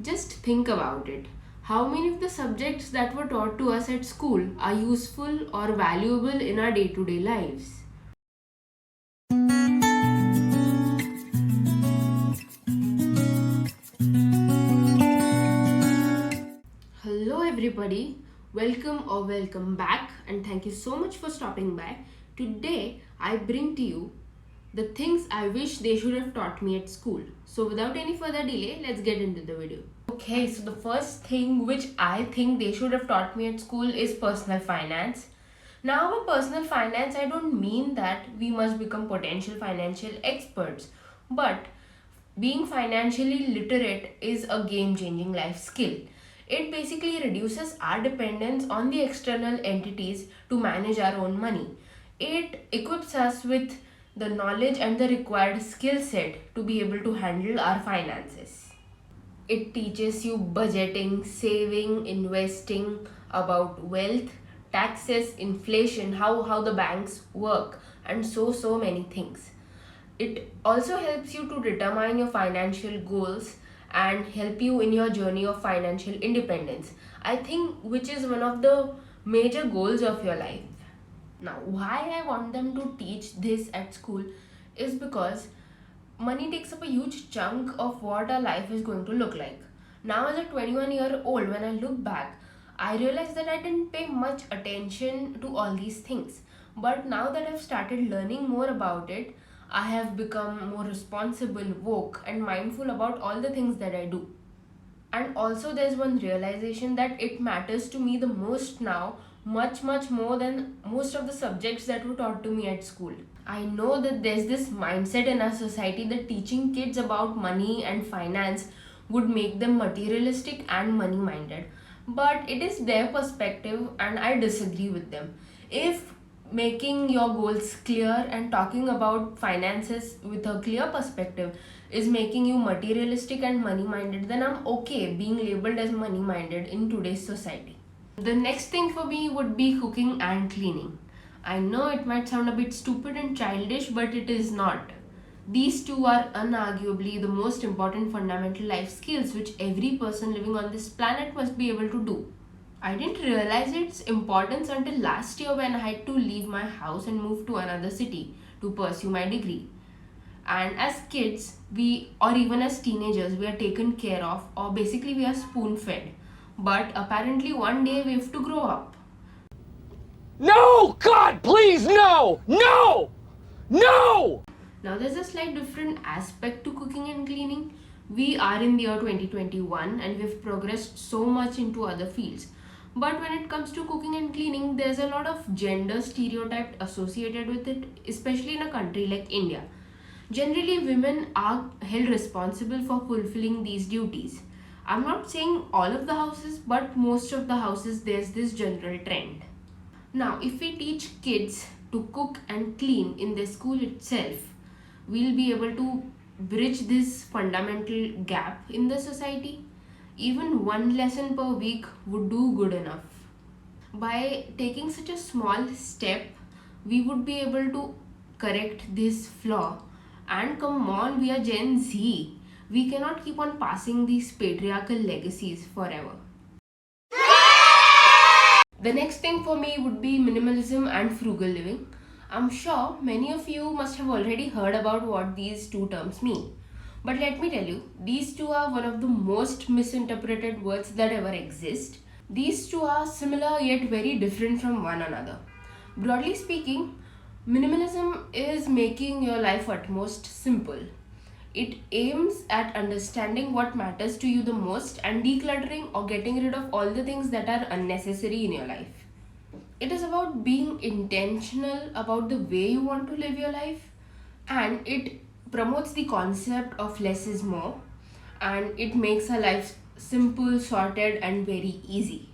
Just think about it. How many of the subjects that were taught to us at school are useful or valuable in our day to day lives? Hello, everybody. Welcome back, and thank you so much for stopping by. Today, I bring to you the things I wish they should have taught me at school. So, without any further delay, let's get into the video. Okay, so the first thing which I think they should have taught me at school is personal finance. Now, by personal finance, I don't mean that we must become potential financial experts, but being financially literate is a game changing life skill. It basically reduces our dependence on the external entities to manage our own money. It equips us with the knowledge and the required skill set to be able to handle our finances. It teaches you budgeting, saving, investing, about wealth, taxes, inflation, how the banks work, and so many things. It also helps you to determine your financial goals and help you in your journey of financial independence. I think which is one of the major goals of your life. Now, why I want them to teach this at school is because money takes up a huge chunk of what our life is going to look like. Now, as a 21-year-old, when I look back, I realized that I didn't pay much attention to all these things. But now that I've started learning more about it, I have become more responsible, woke, and mindful about all the things that I do. And also, there's one realization that it matters to me the most now, much more than most of the subjects that were taught to me at school. I know that there's this mindset in our society that teaching kids about money and finance would make them materialistic and money minded. But it is their perspective, and I disagree with them. If making your goals clear and talking about finances with a clear perspective is making you materialistic and money minded, then I'm okay being labeled as money minded in today's society. The next thing for me would be cooking and cleaning. I know it might sound a bit stupid and childish, but it is not. These two are unarguably the most important fundamental life skills which every person living on this planet must be able to do. I didn't realize its importance until last year when I had to leave my house and move to another city to pursue my degree. And as kids, or even as teenagers, we are taken care of, or basically we are spoon fed. But apparently, one day we have to grow up. No! God, please, no! No! No! Now, there's a slight different aspect to cooking and cleaning. We are in the year 2021 and we've progressed so much into other fields. But when it comes to cooking and cleaning, there's a lot of gender stereotype associated with it, especially in a country like India. Generally, women are held responsible for fulfilling these duties. I'm not saying all of the houses, but most of the houses, there's this general trend. Now, if we teach kids to cook and clean in their school itself, we'll be able to bridge this fundamental gap in the society. Even one lesson per week would do good enough. By taking such a small step, we would be able to correct this flaw. And come on, we are Gen Z. We cannot keep on passing these patriarchal legacies forever. The next thing for me would be minimalism and frugal living. I'm sure many of you must have already heard about what these two terms mean. But let me tell you, these two are one of the most misinterpreted words that ever exist. These two are similar yet very different from one another. Broadly speaking, minimalism is making your life utmost simple. It aims at understanding what matters to you the most and decluttering or getting rid of all the things that are unnecessary in your life. It is about being intentional about the way you want to live your life, and it promotes the concept of less is more, and it makes our life simple, sorted, and very easy.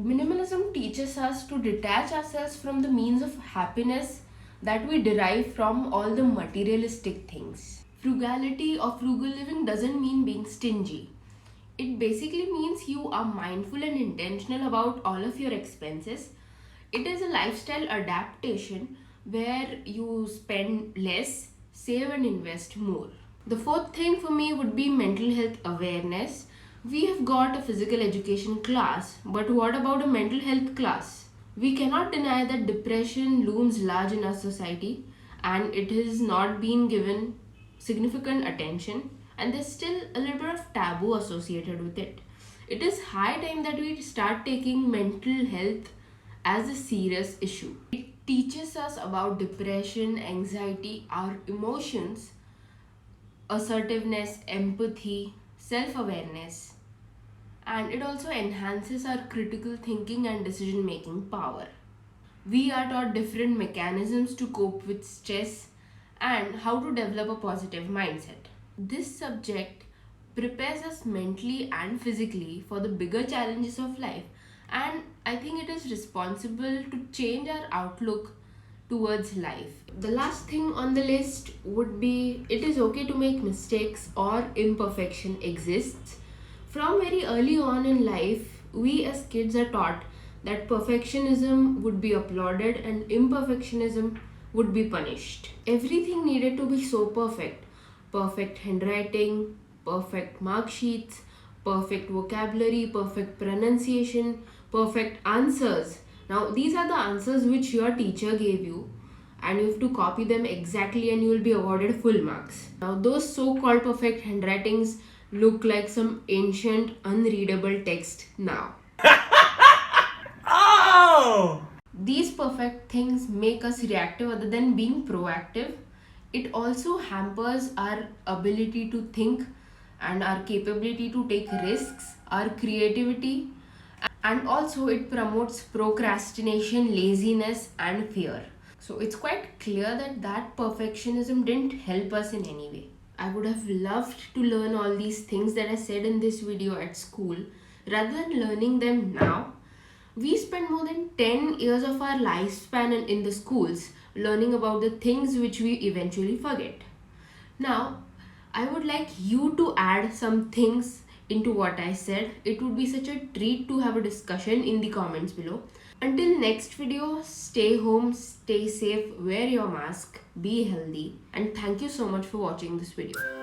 Minimalism teaches us to detach ourselves from the means of happiness that we derive from all the materialistic things. Frugality or frugal living doesn't mean being stingy. It basically means you are mindful and intentional about all of your expenses. It is a lifestyle adaptation where you spend less, save and invest more. The fourth thing for me would be mental health awareness. We have got a physical education class, but what about a mental health class? We cannot deny that depression looms large in our society and it has not been given significant attention, and there's still a little bit of taboo associated with it. It is high time that we start taking mental health as a serious issue. It teaches us about depression, anxiety, our emotions, assertiveness, empathy, self awareness, and it also enhances our critical thinking and decision making power. We are taught different mechanisms to cope with stress and how to develop a positive mindset. This subject prepares us mentally and physically for the bigger challenges of life, and I think it is responsible to change our outlook towards life. The last thing on the list would be it is okay to make mistakes or imperfection exists. From very early on in life, we as kids are taught that perfectionism would be applauded and imperfectionism would be punished. Everything needed to be so perfect: perfect handwriting, perfect mark sheets, perfect vocabulary, perfect pronunciation, perfect answers. Now, these are the answers which your teacher gave you, and you have to copy them exactly and you will be awarded full marks. Now, those so called perfect handwritings look like some ancient, unreadable text now. Oh! These perfect things make us reactive other than being proactive. It also hampers our ability to think and our capability to take risks, our creativity, and also it promotes procrastination, laziness, and fear. So it's quite clear that perfectionism didn't help us in any way. I would have loved to learn all these things that I said in this video at school rather than learning them now. We spend more than 10 years of our lifespan in the schools learning about the things which we eventually forget. Now, I would like you to add some things into what I said. It would be such a treat to have a discussion in the comments below. Until next video, stay home, stay safe, wear your mask, be healthy, and thank you so much for watching this video.